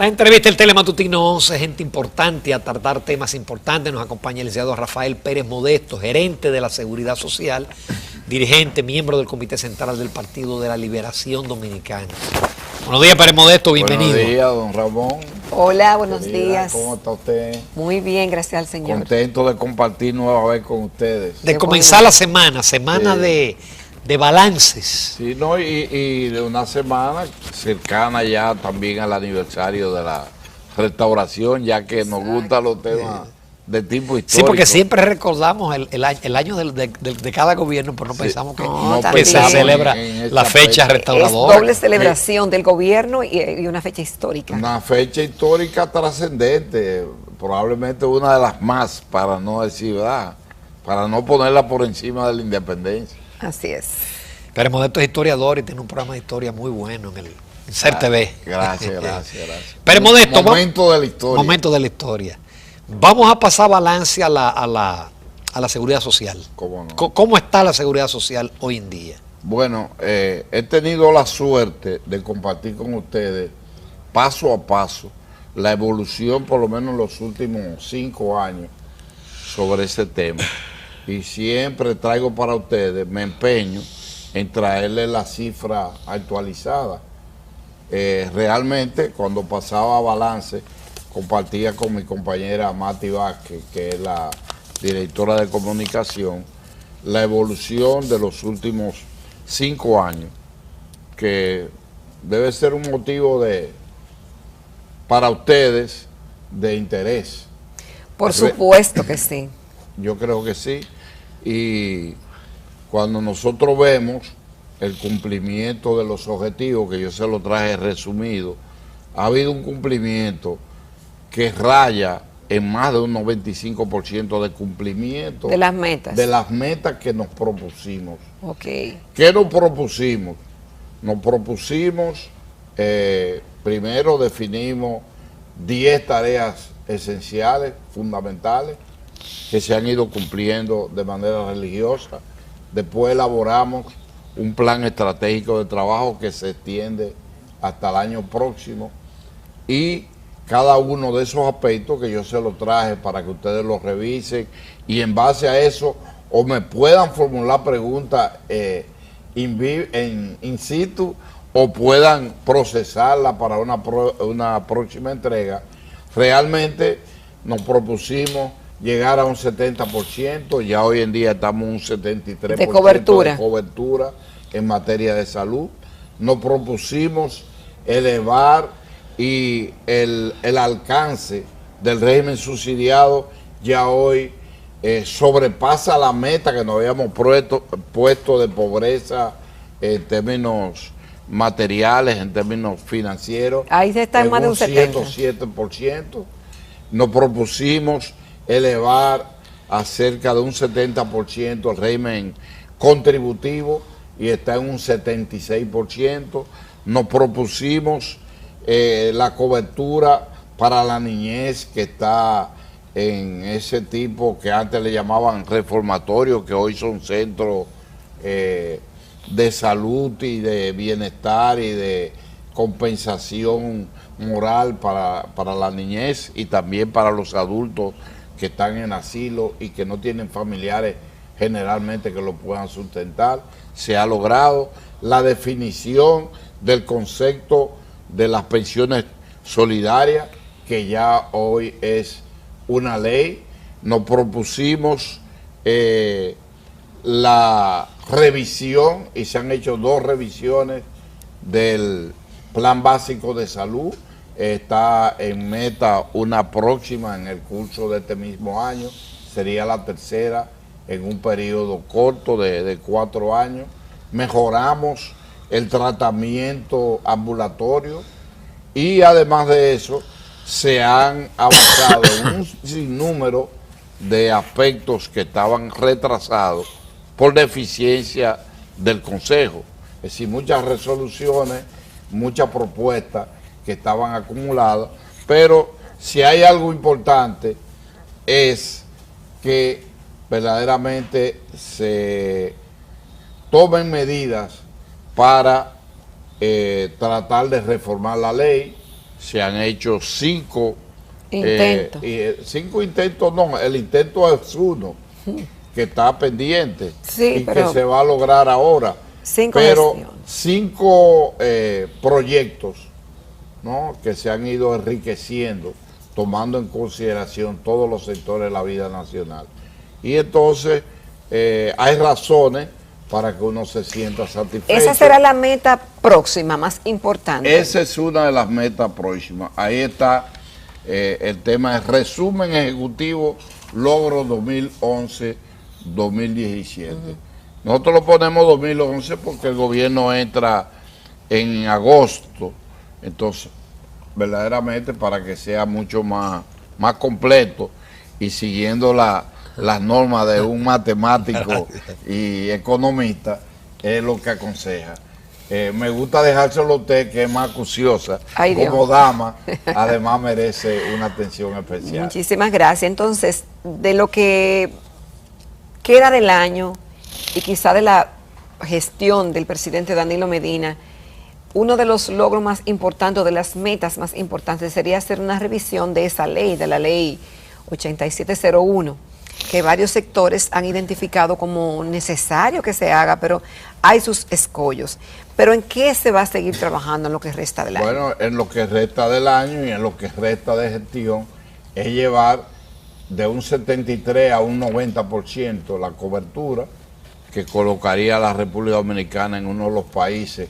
La entrevista del Telematutino 11, gente importante a tratar temas importantes. Nos acompaña el licenciado Rafael Pérez Modesto, gerente de la Seguridad Social, dirigente, miembro del Comité Central del Partido de la Liberación Dominicana. Buenos días, Pérez Modesto, bienvenido. Buenos días, don Ramón. Hola, buenos Querida, días. ¿Cómo está usted? Muy bien, gracias al Señor. Contento de compartir nueva vez con ustedes. De comenzar la semana de balances. Sí, no, y de una semana cercana ya también al aniversario de la restauración, ya que nos gustan los temas de tipo histórico. Sí, porque siempre recordamos el año de cada gobierno, pero no pensamos que se también celebra la fecha restauradora. Es doble celebración del gobierno y una fecha histórica. Una fecha histórica trascendente, probablemente una de las más, para no decir, ¿verdad? Para no ponerla por encima de la independencia. Así es. Pérez Modesto es historiador y tiene un programa de historia muy bueno en SER TV. Gracias. Pérez Modesto, Momento de la historia. Momento de la historia. Vamos a pasar balance a la seguridad social. ¿Cómo no? ¿Cómo está la seguridad social hoy en día? Bueno, he tenido la suerte de compartir con ustedes paso a paso la evolución, por lo menos en los últimos 5 años, sobre ese tema. Y siempre traigo para ustedes, me empeño en traerles la cifra actualizada. Realmente, cuando pasaba a balance, compartía con mi compañera Mati Vázquez, que es la directora de comunicación, la evolución de los últimos 5 años, que debe ser un motivo para ustedes de interés. Por supuesto que sí. Yo creo que sí. Y cuando nosotros vemos el cumplimiento de los objetivos, que yo se lo traje resumido, ha habido un cumplimiento que raya en más de un 95% de cumplimiento. De las metas. De las metas que nos propusimos. Ok. ¿Qué nos propusimos? Nos propusimos, primero definimos 10 tareas esenciales, fundamentales, que se han ido cumpliendo de manera religiosa. Después elaboramos un plan estratégico de trabajo que se extiende hasta el año próximo, y cada uno de esos aspectos que yo se los traje para que ustedes los revisen y en base a eso o me puedan formular preguntas in situ o puedan procesarla para una próxima entrega. Realmente nos propusimos llegar a un 70%, ya hoy en día estamos en un 73% de cobertura en materia de salud. Nos propusimos elevar y el alcance del régimen subsidiado ya hoy sobrepasa la meta que nos habíamos puesto de pobreza en términos materiales, en términos financieros. Ahí se está en más de un 70%. 107%. Nos propusimos elevar a cerca de un 70% el régimen contributivo y está en un 76%. Nos propusimos la cobertura para la niñez, que está en ese tipo que antes le llamaban reformatorios, que hoy son centros de salud y de bienestar y de compensación moral para la niñez y también para los adultos que están en asilo y que no tienen familiares generalmente que lo puedan sustentar. Se ha logrado la definición del concepto de las pensiones solidarias, que ya hoy es una ley. Nos propusimos la revisión, y se han hecho 2 revisiones del Plan Básico de Salud. Está en meta una próxima en el curso de este mismo año, sería la tercera en un periodo corto de 4 años. Mejoramos el tratamiento ambulatorio y además de eso se han avanzado en un sinnúmero de aspectos que estaban retrasados por deficiencia del Consejo. Es decir, muchas resoluciones, muchas propuestas que estaban acumuladas, pero si hay algo importante es que verdaderamente se tomen medidas para tratar de reformar la ley. se han hecho 5 intentos. 5 intentos, no, el intento es uno, que está pendiente y que se va a lograr ahora. 5 pero gestiones. 5 proyectos, ¿no?, que se han ido enriqueciendo, tomando en consideración todos los sectores de la vida nacional. Y entonces hay razones para que uno se sienta satisfecho. Esa será la meta próxima, más importante. Esa es una de las metas próximas. Ahí está el tema de resumen ejecutivo, logro 2011-2017. Nosotros lo ponemos 2011 porque el gobierno entra en agosto, entonces verdaderamente para que sea mucho más completo y siguiendo las normas de un matemático y economista, es lo que aconseja. Me gusta dejárselo a usted, que es más acuciosa. Ay, como Dios. dama, además merece una atención especial. Muchísimas gracias. Entonces, de lo que queda del año y quizá de la gestión del presidente Danilo Medina, uno de los logros más importantes, de las metas más importantes, sería hacer una revisión de esa ley, de la ley 8701, que varios sectores han identificado como necesario que se haga, pero hay sus escollos. Pero ¿en qué se va a seguir trabajando en lo que resta del año? Bueno, en lo que resta del año y en lo que resta de gestión es llevar de un 73 a un 90% la cobertura, que colocaría a la República Dominicana en uno de los países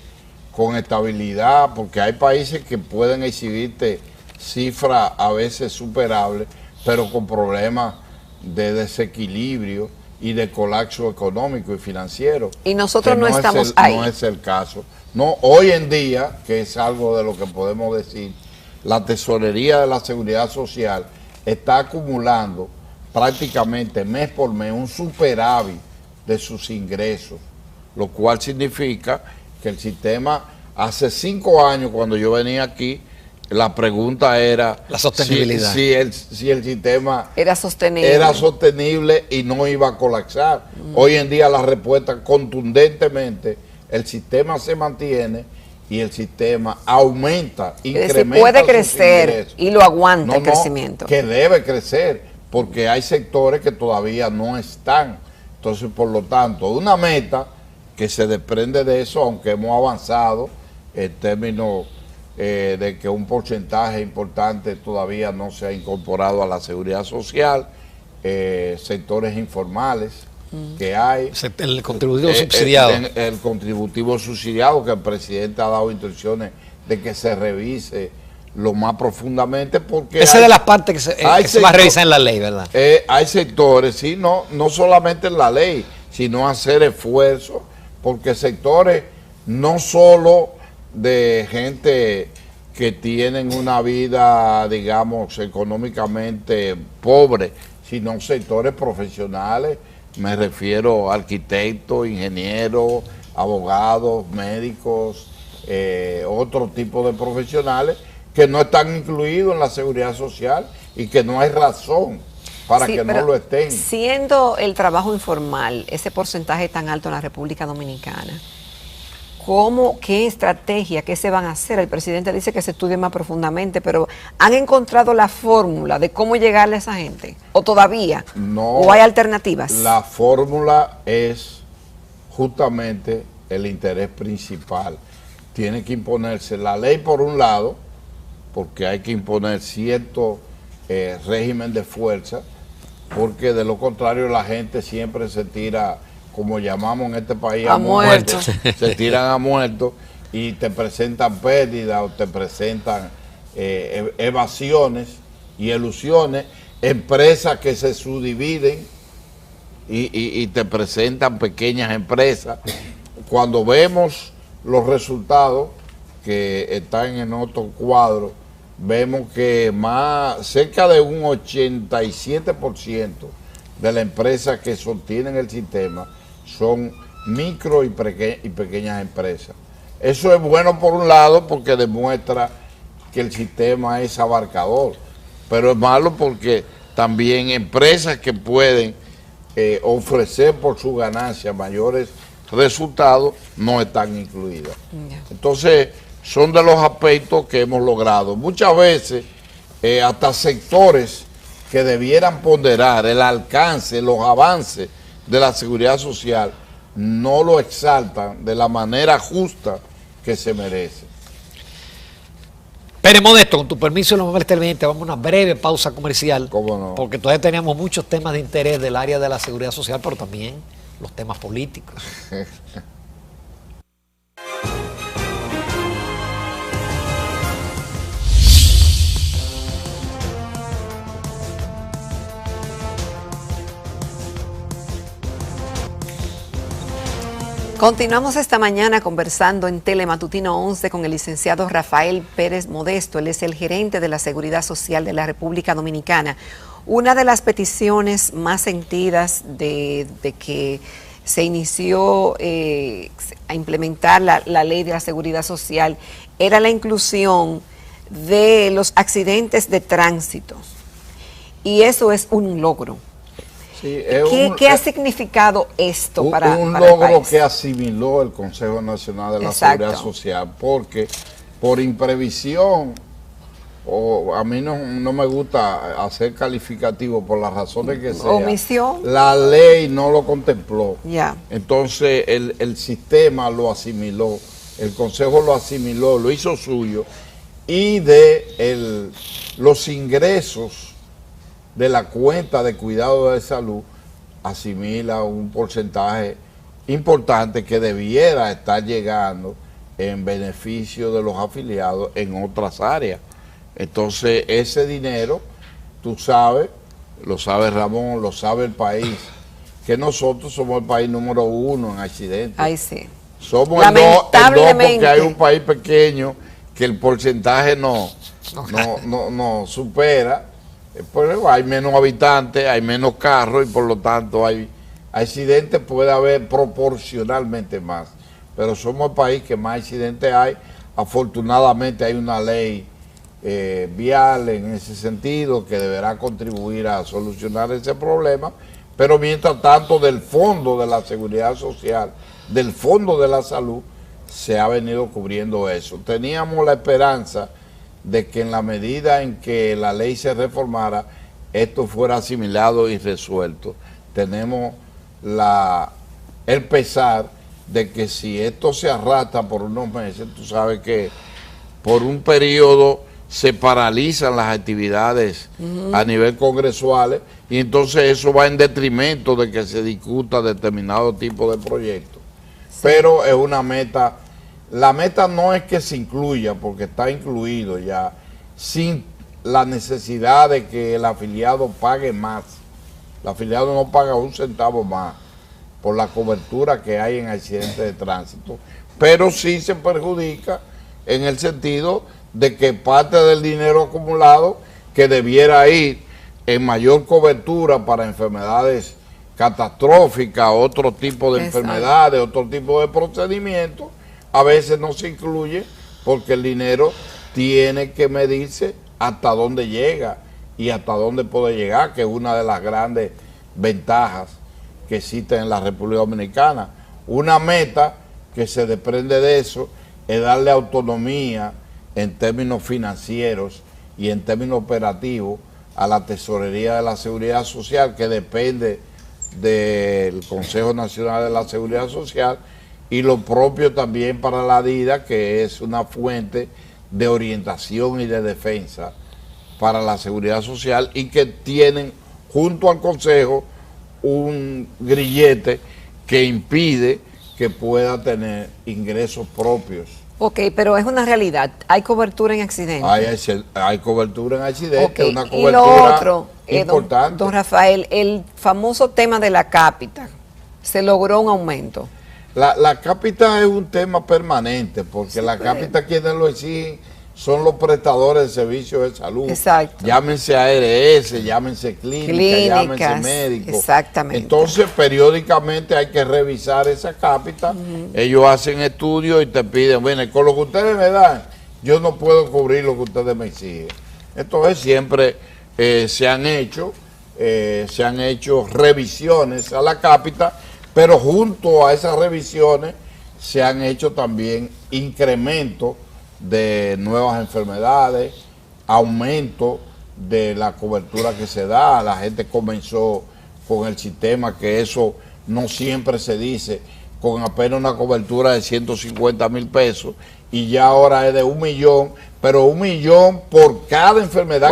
con estabilidad, porque hay países que pueden exhibirte cifras a veces superables, pero con problemas de desequilibrio y de colapso económico y financiero. Y nosotros no estamos ahí. ahí. No es el caso. No, hoy en día, que es algo de lo que podemos decir, la tesorería de la Seguridad Social está acumulando prácticamente mes por mes un superávit de sus ingresos, lo cual significa que el sistema, hace 5 años cuando yo venía aquí, la pregunta era la sostenibilidad. Si el sistema era sostenible y no iba a colapsar. Hoy en día la respuesta contundentemente, el sistema se mantiene y el sistema aumenta, incrementa, puede crecer y lo aguanta el crecimiento. Que debe crecer, porque hay sectores que todavía no están. Entonces, por lo tanto, una meta que se desprende de eso, aunque hemos avanzado en términos de que un porcentaje importante todavía no se ha incorporado a la seguridad social, sectores informales que hay. El contributivo subsidiado. El contributivo subsidiado, que el presidente ha dado instrucciones de que se revise lo más profundamente, porque esa es de las partes que se va a revisar en la ley, ¿verdad? Hay sectores, sí, no solamente en la ley, sino hacer esfuerzos, porque sectores no solo de gente que tienen una vida, digamos, económicamente pobre, sino sectores profesionales, me refiero a arquitectos, ingenieros, abogados, médicos, otro tipo de profesionales que no están incluidos en la seguridad social y que no hay razón para que no lo estén. Siendo el trabajo informal ese porcentaje tan alto en la República Dominicana, ¿qué estrategia, qué se van a hacer? El presidente dice que se estudie más profundamente, pero ¿han encontrado la fórmula de cómo llegarle a esa gente? ¿O todavía? No. ¿O hay alternativas? La fórmula es justamente el interés principal. Tiene que imponerse la ley por un lado, porque hay que imponer cierto régimen de fuerza, porque de lo contrario la gente siempre se tira, como llamamos en este país, a muerto. Se tiran a muerto y te presentan pérdidas o te presentan evasiones y ilusiones, empresas que se subdividen y te presentan pequeñas empresas. Cuando vemos los resultados que están en otro cuadro, vemos que cerca de un 87% de las empresas que sostienen el sistema son micro y pequeñas empresas. Eso es bueno por un lado porque demuestra que el sistema es abarcador, pero es malo porque también empresas que pueden ofrecer por su ganancia mayores resultados no están incluidas. Entonces, son de los aspectos que hemos logrado. Muchas veces, hasta sectores que debieran ponderar el alcance, los avances de la seguridad social, no lo exaltan de la manera justa que se merece. Pérez Modesto, con tu permiso, los amables televidentes, vamos a una breve pausa comercial. ¿Cómo no? Porque todavía tenemos muchos temas de interés del área de la seguridad social, pero también los temas políticos. Continuamos esta mañana conversando en Telematutino 11 con el licenciado Rafael Pérez Modesto. Él es el gerente de la Seguridad Social de la República Dominicana. Una de las peticiones más sentidas de que se inició a implementar la ley de la seguridad social era la inclusión de los accidentes de tránsito. Y eso es un logro. Sí, ¿Qué ha significado esto para un para el logro país? que asimiló el Consejo Nacional de la Seguridad Social, porque por imprevisión, o a mí no me gusta hacer calificativo por las razones que sea, omisión, la ley no lo contempló. Ya. Entonces el sistema lo asimiló, el Consejo lo asimiló, lo hizo suyo, y los ingresos de la cuenta de cuidado de salud asimila un porcentaje importante que debiera estar llegando en beneficio de los afiliados en otras áreas. Entonces ese dinero, tú sabes, lo sabe Ramón, lo sabe el país, que nosotros somos el país número 1 en accidentes. Ay, sí. Somos el 2 porque hay un país pequeño que el porcentaje no supera. Pero hay menos habitantes, hay menos carros y por lo tanto hay accidentes, puede haber proporcionalmente más. Pero somos el país que más accidentes hay. Afortunadamente hay una ley vial en ese sentido que deberá contribuir a solucionar ese problema. Pero mientras tanto, del fondo de la seguridad social, del fondo de la salud, se ha venido cubriendo eso. Teníamos la esperanza de que en la medida en que la ley se reformara, esto fuera asimilado y resuelto. Tenemos el pesar de que si esto se arrastra por unos meses, tú sabes que por un periodo se paralizan las actividades a nivel congresuales y entonces eso va en detrimento de que se discuta determinado tipo de proyectos. Sí. Pero es una meta. La meta no es que se incluya, porque está incluido ya, sin la necesidad de que el afiliado pague más. El afiliado no paga un centavo más por la cobertura que hay en accidentes de tránsito, pero sí se perjudica en el sentido de que parte del dinero acumulado que debiera ir en mayor cobertura para enfermedades catastróficas, otro tipo de enfermedades, otro tipo de procedimientos, a veces no se incluye porque el dinero tiene que medirse hasta dónde llega y hasta dónde puede llegar, que es una de las grandes ventajas que existen en la República Dominicana. Una meta que se desprende de eso es darle autonomía en términos financieros y en términos operativos a la Tesorería de la Seguridad Social, que depende del Consejo Nacional de la Seguridad Social, y lo propio también para la DIDA, que es una fuente de orientación y de defensa para la seguridad social y que tienen junto al Consejo un grillete que impide que pueda tener ingresos propios. Ok, pero es una realidad. ¿Hay cobertura en accidentes? Hay cobertura en accidentes, okay. Una cobertura y lo otro, importante. Don Rafael, el famoso tema de la cápita, ¿se logró un aumento? La cápita es un tema permanente, porque sí, la cápita quienes lo exigen son los prestadores de servicios de salud. Exacto. Llámense ARS, llámense clínicas, llámense médicos. Exactamente. Entonces, periódicamente hay que revisar esa cápita. Ellos hacen estudios y te piden, bueno, con lo que ustedes me dan, yo no puedo cubrir lo que ustedes me exigen. Entonces, siempre se han hecho revisiones a la cápita, pero junto a esas revisiones se han hecho también incrementos de nuevas enfermedades, aumento de la cobertura que se da. La gente comenzó con el sistema, que eso no siempre se dice, con apenas una cobertura de 150,000 pesos, y ya ahora es de 1 millón, pero 1 millón por cada enfermedad,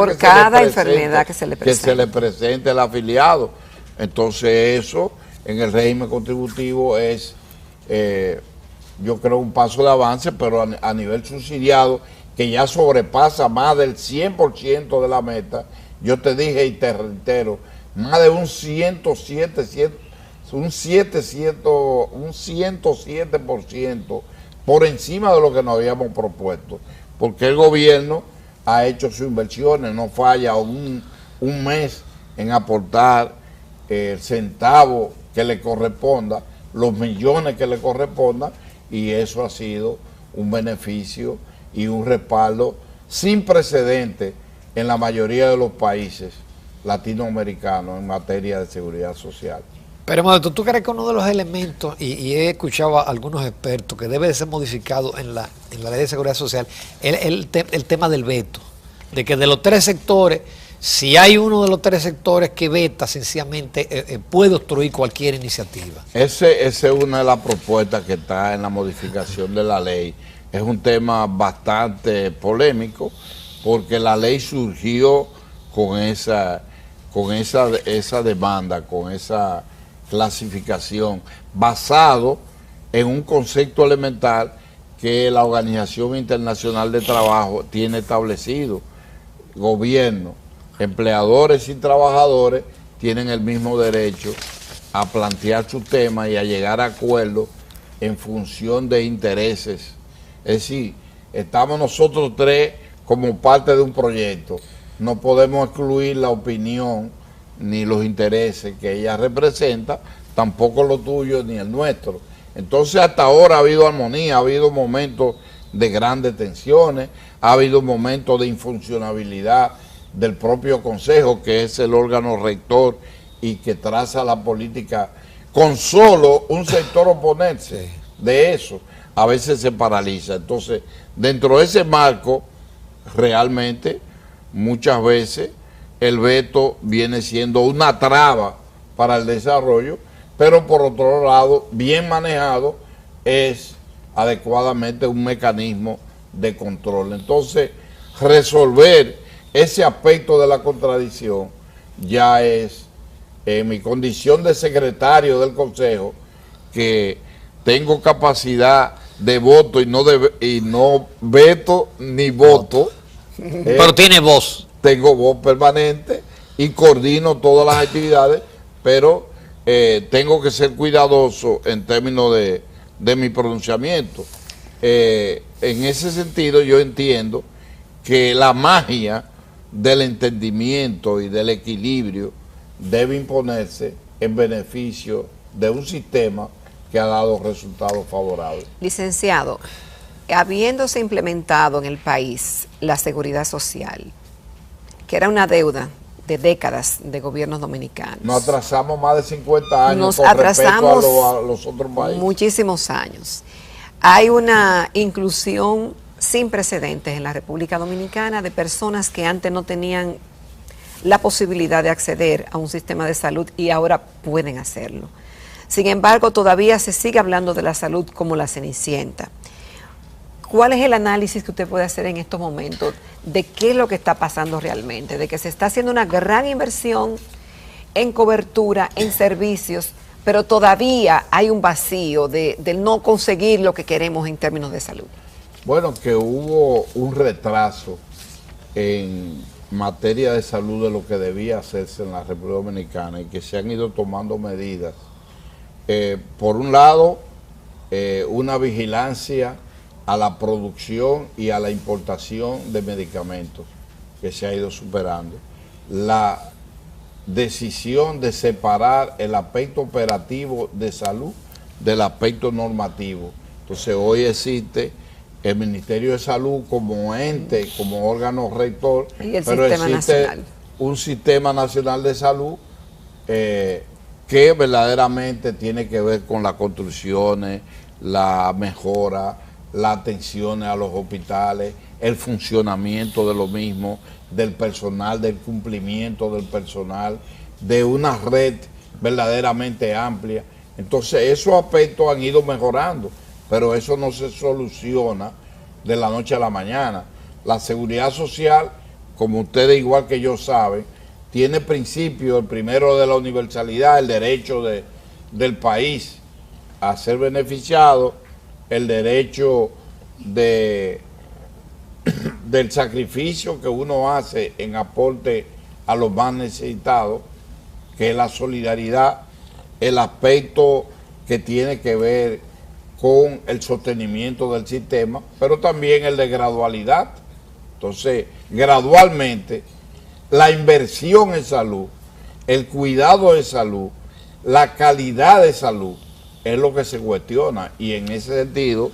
que se le presente el afiliado. Entonces eso en el régimen contributivo es, yo creo, un paso de avance, pero a nivel subsidiado, que ya sobrepasa más del 100% de la meta. Yo te dije y te reitero, más de un 107% por encima de lo que nos habíamos propuesto, porque el gobierno ha hecho sus inversiones, no falla un mes en aportar el centavo que le corresponda, los millones que le correspondan, y eso ha sido un beneficio y un respaldo sin precedentes en la mayoría de los países latinoamericanos en materia de seguridad social. Pero Modesto, ¿tú crees que uno de los elementos, y he escuchado a algunos expertos, que debe de ser modificado en la ley de seguridad social, el tema del veto? De que de los 3 sectores, si hay uno de los 3 sectores que veta, sencillamente puede obstruir cualquier iniciativa. Esa es una de las propuestas que está en la modificación de la ley. Es un tema bastante polémico, porque la ley surgió con esa demanda, con esa clasificación, basado en un concepto elemental que la Organización Internacional de Trabajo tiene establecido. Gobierno, empleadores y trabajadores tienen el mismo derecho a plantear su tema y a llegar a acuerdos en función de intereses. Es decir, estamos nosotros 3 como parte de un proyecto. No podemos excluir la opinión ni los intereses que ella representa, tampoco lo tuyo ni el nuestro. Entonces hasta ahora ha habido armonía, ha habido momentos de grandes tensiones, ha habido momentos de infuncionabilidad del propio Consejo, que es el órgano rector y que traza la política, con solo un sector oponerse de eso, a veces se paraliza. Entonces, dentro de ese marco, realmente, muchas veces, el veto viene siendo una traba para el desarrollo, pero por otro lado, bien manejado, es adecuadamente un mecanismo de control. Entonces, resolver ese aspecto de la contradicción ya es, en mi condición de secretario del Consejo, que tengo capacidad de voto y no veto ni voto. Pero tiene voz. Tengo voz permanente y coordino todas las actividades, pero tengo que ser cuidadoso en términos de mi pronunciamiento. En ese sentido, yo entiendo que la magia del entendimiento y del equilibrio debe imponerse en beneficio de un sistema que ha dado resultados favorables. Licenciado, habiéndose implementado en el país la seguridad social, que era una deuda de décadas de gobiernos dominicanos. Nos atrasamos más de 50 años Nos con atrasamos respecto a los otros países. Muchísimos años. Hay una inclusión sin precedentes en la República Dominicana de personas que antes no tenían la posibilidad de acceder a un sistema de salud y ahora pueden hacerlo. Sin embargo, todavía se sigue hablando de la salud como la cenicienta. ¿Cuál es el análisis que usted puede hacer en estos momentos de qué es lo que está pasando realmente? De que se está haciendo una gran inversión en cobertura, en servicios, pero todavía hay un vacío de no conseguir lo que queremos en términos de salud. Bueno, que hubo un retraso en materia de salud de lo que debía hacerse en la República Dominicana y que se han ido tomando medidas. Por un lado, una vigilancia a la producción y a la importación de medicamentos que se ha ido superando. La decisión de separar el aspecto operativo de salud del aspecto normativo. Entonces hoy existe el Ministerio de Salud como ente, como órgano rector, pero existe un Sistema Nacional de Salud que verdaderamente tiene que ver con las construcciones, la mejora, la atención a los hospitales, el funcionamiento de lo mismo, del personal, del cumplimiento del personal, de una red verdaderamente amplia. Entonces esos aspectos han ido mejorando, pero eso no se soluciona de la noche a la mañana. La seguridad social, como ustedes igual que yo saben, tiene principios, el primero de la universalidad, el derecho del país a ser beneficiado, el derecho del sacrificio que uno hace en aporte a los más necesitados, que es la solidaridad, el aspecto que tiene que ver con el sostenimiento del sistema, pero también el de gradualidad. Entonces, gradualmente, la inversión en salud, el cuidado de salud, la calidad de salud, es lo que se cuestiona, y en ese sentido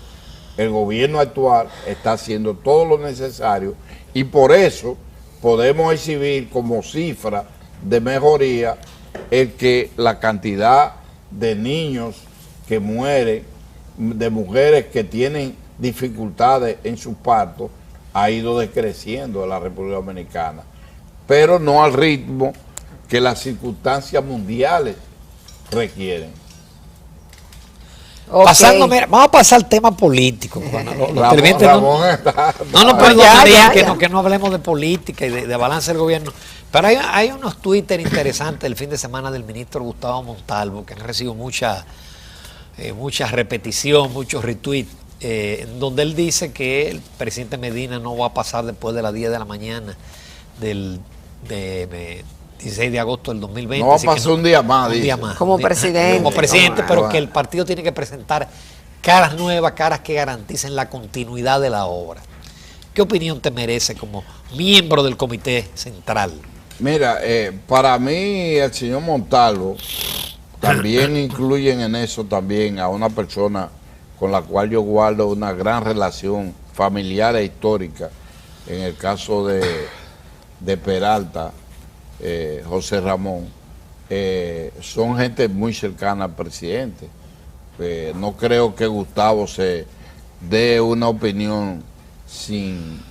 el gobierno actual está haciendo todo lo necesario, y por eso podemos exhibir como cifra de mejoría el que la cantidad de niños que mueren, de mujeres que tienen dificultades en sus partos, ha ido decreciendo en la República Dominicana, pero no al ritmo que las circunstancias mundiales requieren. Ok. Pasando, mira, vamos a pasar al tema político. Ramón está... No nos Ya, perdonarían ya. que no hablemos de política y de balance del gobierno. Pero hay unos Twitter interesantes el fin de semana del ministro Gustavo Montalvo que han recibido mucha repetición, muchos retweets, en donde él dice que el presidente Medina no va a pasar después de las 10 de la mañana del 16 de agosto del 2020. No va a pasar un día más, dice. Como presidente. Como presidente, No, pero bueno. que el partido tiene que presentar caras nuevas, caras que garanticen la continuidad de la obra. ¿Qué opinión te merece como miembro del Comité Central? Mira, para mí el señor Montalvo también incluyen en eso también a una persona con la cual yo guardo una gran relación familiar e histórica, en el caso de Peralta, José Ramón, son gente muy cercana al presidente. No creo que Gustavo se dé una opinión sin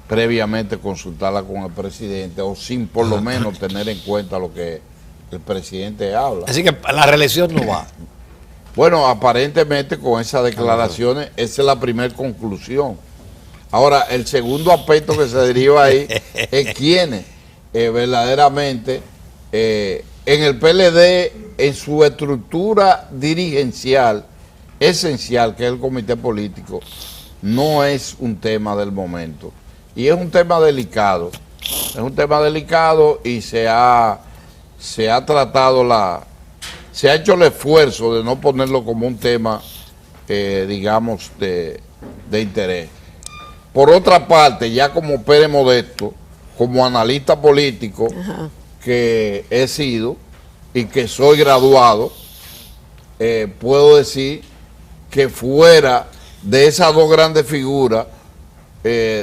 previamente consultarla con el presidente o sin por lo menos tener en cuenta lo que el presidente habla. Así que la reelección no va. Bueno, aparentemente con esas declaraciones esa es la primera conclusión. Ahora, el segundo aspecto que se deriva ahí es quiénes verdaderamente en el PLD, en su estructura dirigencial esencial, que es el comité político, no es un tema del momento. Y es un tema delicado. Es un tema delicado y se ha tratado se ha hecho el esfuerzo de no ponerlo como un tema, digamos, de interés. Por otra parte, ya como Pérez Modesto, como analista político, que he sido y que soy graduado, puedo decir que fuera de esas dos grandes figuras,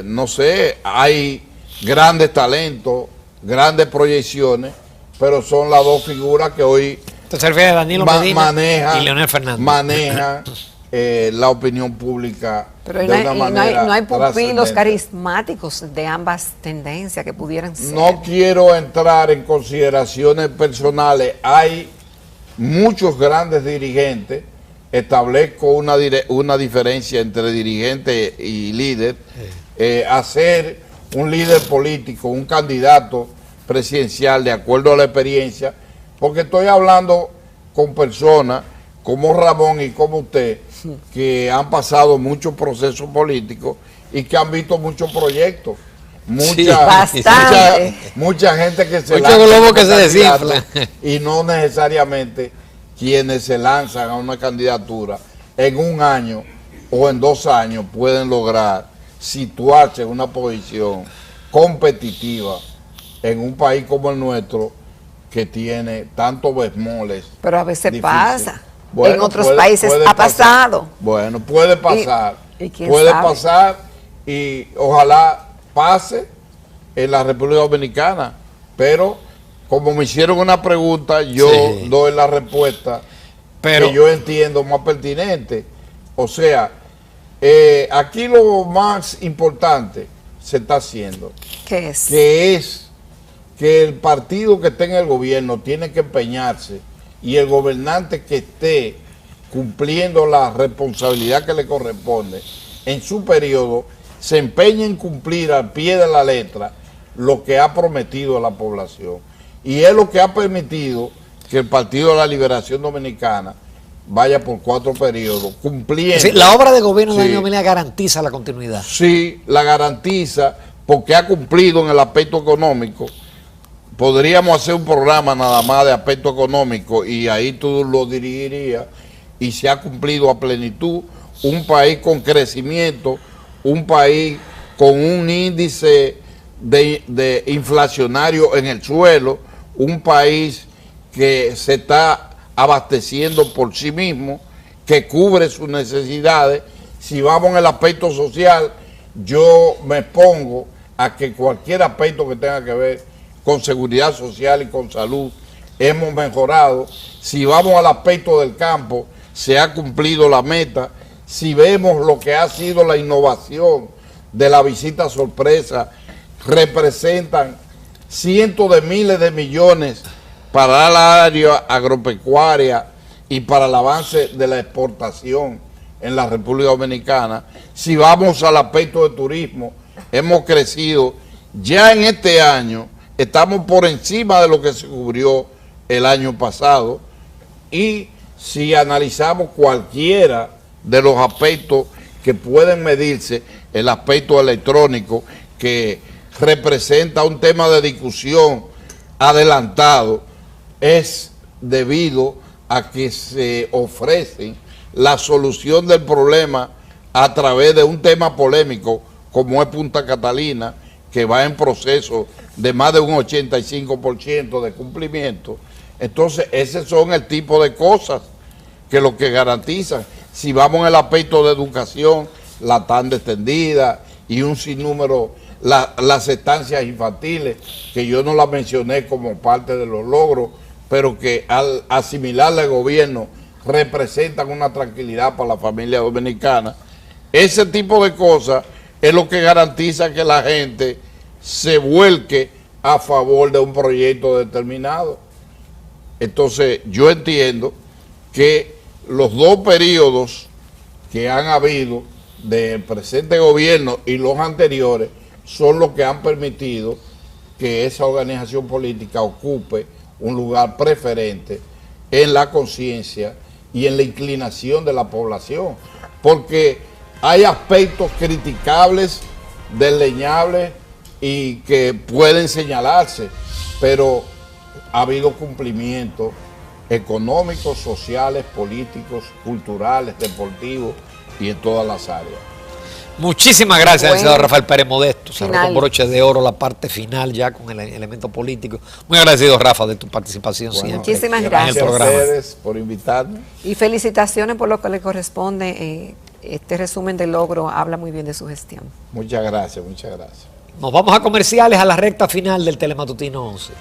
no sé, hay grandes talentos, grandes proyecciones, pero son las dos figuras que hoy Entonces se refiere a Danilo Medina y Leonel Fernández. manejan la opinión pública Pero de no una manera hay pupilos trascendente. carismáticos de ambas tendencias que pudieran ser. No quiero entrar en consideraciones personales. Hay muchos grandes dirigentes. Establezco una diferencia entre dirigente y líder. Hacer un líder político, un candidato presidencial de acuerdo a la experiencia, porque estoy hablando con personas como Ramón y como usted, que han pasado muchos procesos políticos y que han visto muchos proyectos. Bastante. Mucha gente que se Mucho lanza globo como que se candidato desinfla. y no necesariamente quienes se lanzan a una candidatura en un año o en 2 años pueden lograr situarse en una posición competitiva en un país como el nuestro, que tiene tantos besmoles. Pero a veces difíciles. pasa. Bueno, en otros puede países ha pasar. pasado. Bueno, puede pasar. ¿Y quién puede sabe? pasar y ojalá pase en la República Dominicana. Pero como me hicieron una pregunta, yo Sí. doy la respuesta Pero que yo entiendo más pertinente. O sea, Aquí lo más importante se está haciendo. ¿Qué es? Que es que el partido que esté en el gobierno tiene que empeñarse y el gobernante que esté cumpliendo la responsabilidad que le corresponde en su periodo se empeñe en cumplir al pie de la letra lo que ha prometido a la población. Y es lo que ha permitido que el Partido de la Liberación Dominicana vaya por 4 periodos, cumpliendo. Sí, la obra de gobierno de Danilo Medina garantiza la continuidad. Sí, la garantiza porque ha cumplido en el aspecto económico. Podríamos hacer un programa nada más de aspecto económico y ahí tú lo dirigirías y se ha cumplido a plenitud. Un país con crecimiento, un país con un índice de inflacionario en el suelo, un país que se está abasteciendo por sí mismo, que cubre sus necesidades. Si vamos en el aspecto social, yo me pongo a que cualquier aspecto que tenga que ver con seguridad social y con salud, hemos mejorado. Si vamos al aspecto del campo, se ha cumplido la meta. Si vemos lo que ha sido la innovación de la visita sorpresa, representan cientos de miles de millones para la área agropecuaria y para el avance de la exportación en la República Dominicana. Si vamos al aspecto de turismo, hemos crecido. Ya en este año estamos por encima de lo que se cubrió el año pasado, y si analizamos cualquiera de los aspectos que pueden medirse, el aspecto electrónico, que representa un tema de discusión adelantado, es debido a que se ofrece la solución del problema a través de un tema polémico como es Punta Catalina, que va en proceso de más de un 85% de cumplimiento. Entonces, ese son el tipo de cosas que lo que garantizan. Si vamos en el aspecto de educación, la tanda extendida y un sinnúmero, las estancias infantiles, que yo no las mencioné como parte de los logros, pero que al asimilarle al gobierno representan una tranquilidad para la familia dominicana. Ese tipo de cosas es lo que garantiza que la gente se vuelque a favor de un proyecto determinado. Entonces, yo entiendo que los 2 periodos que han habido del presente gobierno y los anteriores son los que han permitido que esa organización política ocupe un lugar preferente en la conciencia y en la inclinación de la población, porque hay aspectos criticables, desleñables y que pueden señalarse, pero ha habido cumplimientos económicos, sociales, políticos, culturales, deportivos y en todas las áreas. Muchísimas gracias, licenciado Rafael Pérez Modesto. Cerró Final. con broche de oro la parte final ya con el elemento político. Muy agradecido, Rafa, de tu participación siempre muchísimas en el gracias. programa. Gracias a ustedes por invitarme. Y felicitaciones por lo que le corresponde. Este resumen del logro habla muy bien de su gestión. Muchas gracias, muchas gracias. Nos vamos a comerciales, a la recta final del Telematutino 11.